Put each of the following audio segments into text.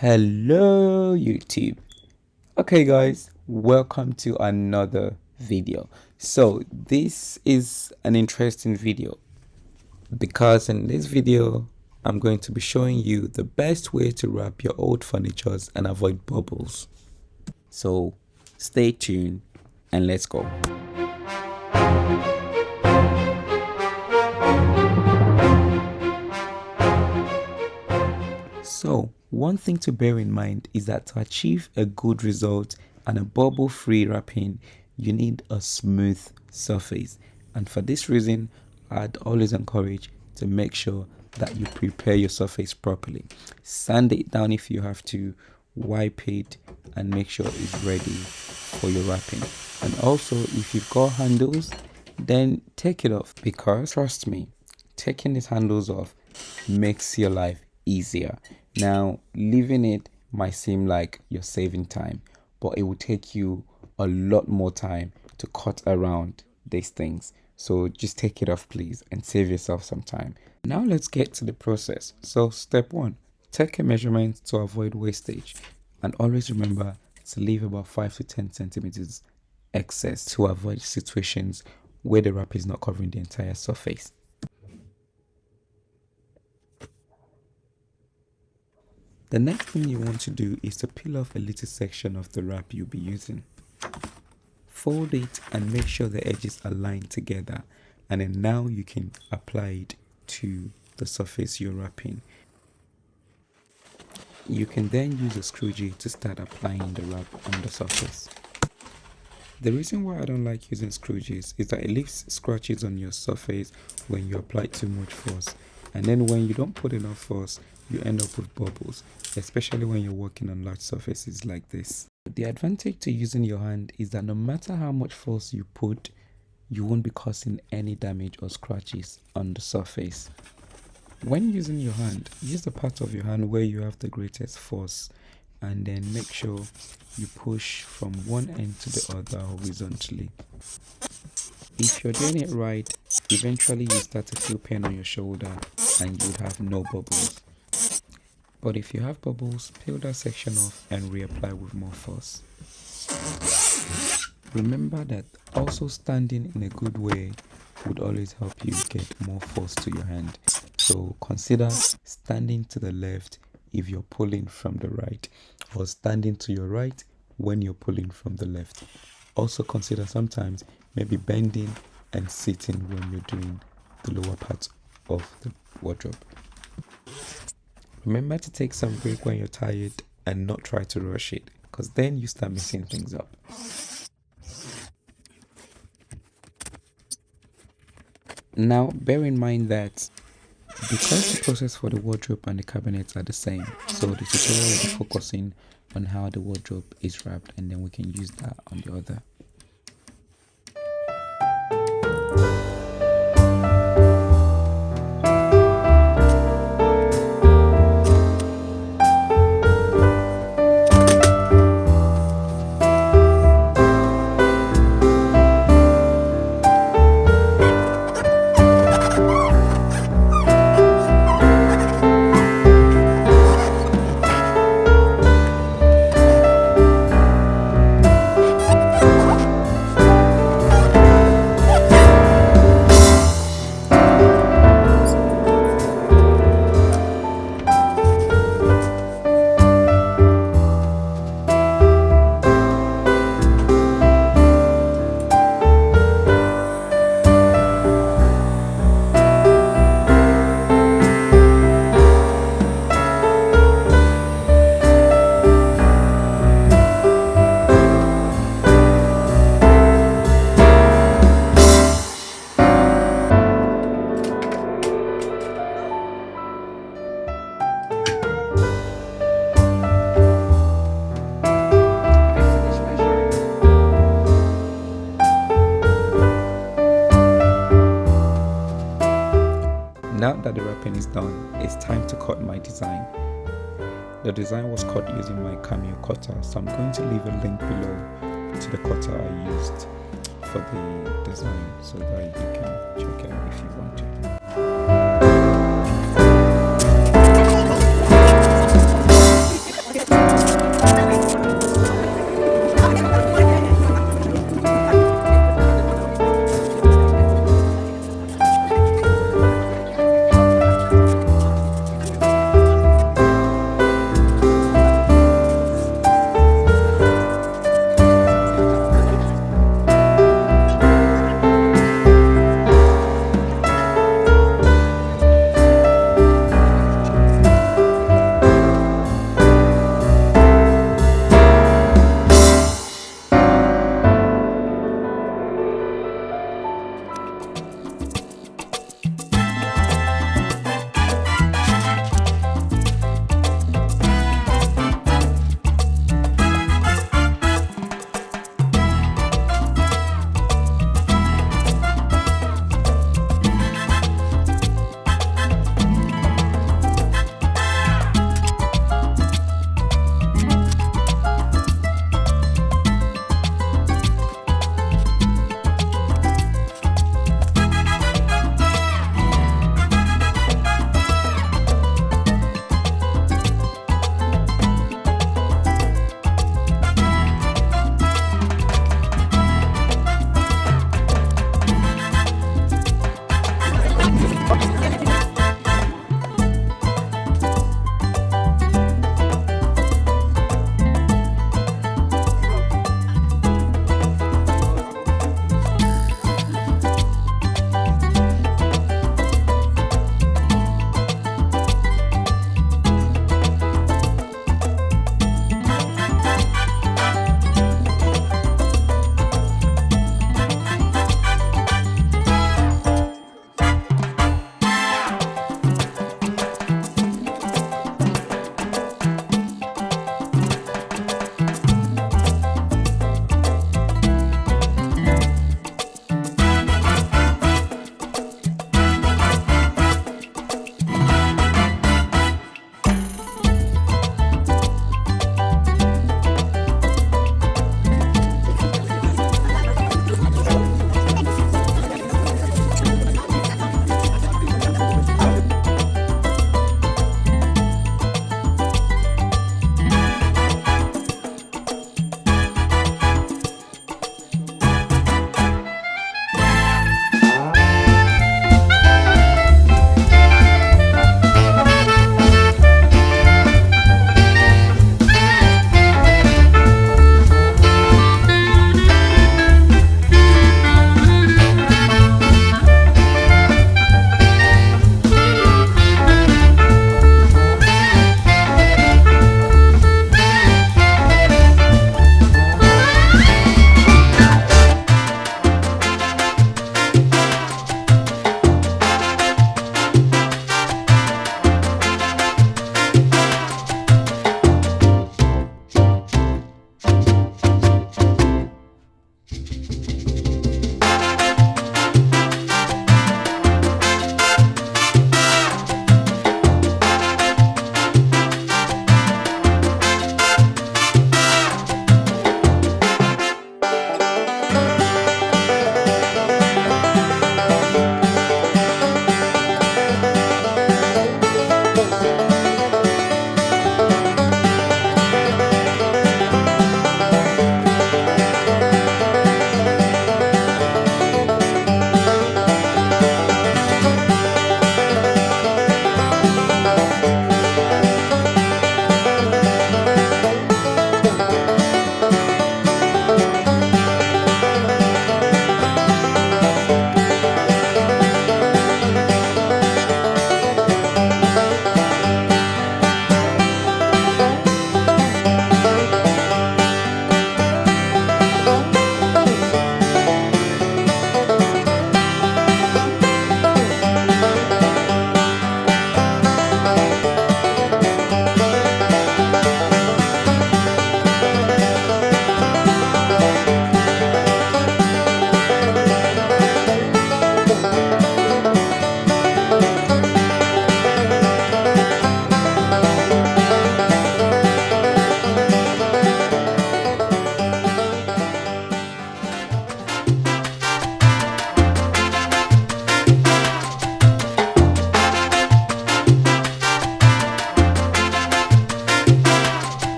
Hello YouTube. Okay guys, welcome to another video. So this is an interesting video because in this video I'm going to be showing you the best way to wrap your old furnitures and avoid bubbles. So stay tuned and let's go. So one thing to bear in mind is that to achieve a good result and a bubble-free wrapping, you need a smooth surface. And for this reason, I'd always encourage to make sure that you prepare your surface properly. Sand it down if you have to, wipe it, and make sure it's ready for your wrapping. And also, if you've got handles, then take it off, because trust me, taking these handles off makes your life easier. Now, leaving it might seem like you're saving time, but it will take you a lot more time to cut around these things. So just take it off, please, and save yourself some time. Now let's get to the process. So step 1, take a measurement to avoid wastage, and always remember to leave about 5 to 10 centimeters excess to avoid situations where the wrap is not covering the entire surface. The next thing you want to do is to peel off a little section of the wrap you'll be using. Fold it and make sure the edges align together, and then now you can apply it to the surface you're wrapping. You can then use a screw jig to start applying the wrap on the surface. The reason why I don't like using screw jigs is that it leaves scratches on your surface when you apply too much force, and then when you don't put enough force, you end up with bubbles, especially when you're working on large surfaces like this. The advantage to using your hand is that no matter how much force you put, you won't be causing any damage or scratches on the surface. When using your hand, use the part of your hand where you have the greatest force, and then make sure you push from one end to the other horizontally. If you're doing it right, eventually you start to feel pain on your shoulder and you would have no bubbles. But if you have bubbles, peel that section off and reapply with more force. Remember that also standing in a good way would always help you get more force to your hand. So consider standing to the left if you're pulling from the right, or standing to your right when you're pulling from the left. Also consider sometimes maybe bending and sitting when you're doing the lower part of the wardrobe. Remember to take some break when you're tired and not try to rush it, because then you start messing things up. Now bear in mind that because the process for the wardrobe and the cabinets are the same, so the tutorial will be focusing on how the wardrobe is wrapped, and then we can use that on the other. Now that the wrapping is done, it's time to cut my design. The design was cut using my CAMEO cutter, so I'm going to leave a link below to the cutter I used for the design so that you can check it out if you want to.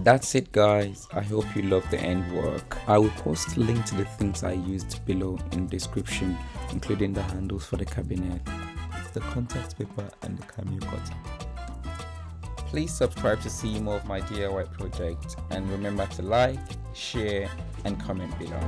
That's it, guys. I hope you love the end work. I will post a link to the things I used below in the description, including the handles for the cabinet, the contact paper, and the CAMEO cutter. Please subscribe to see more of my DIY projects, and remember to like, share, and comment below.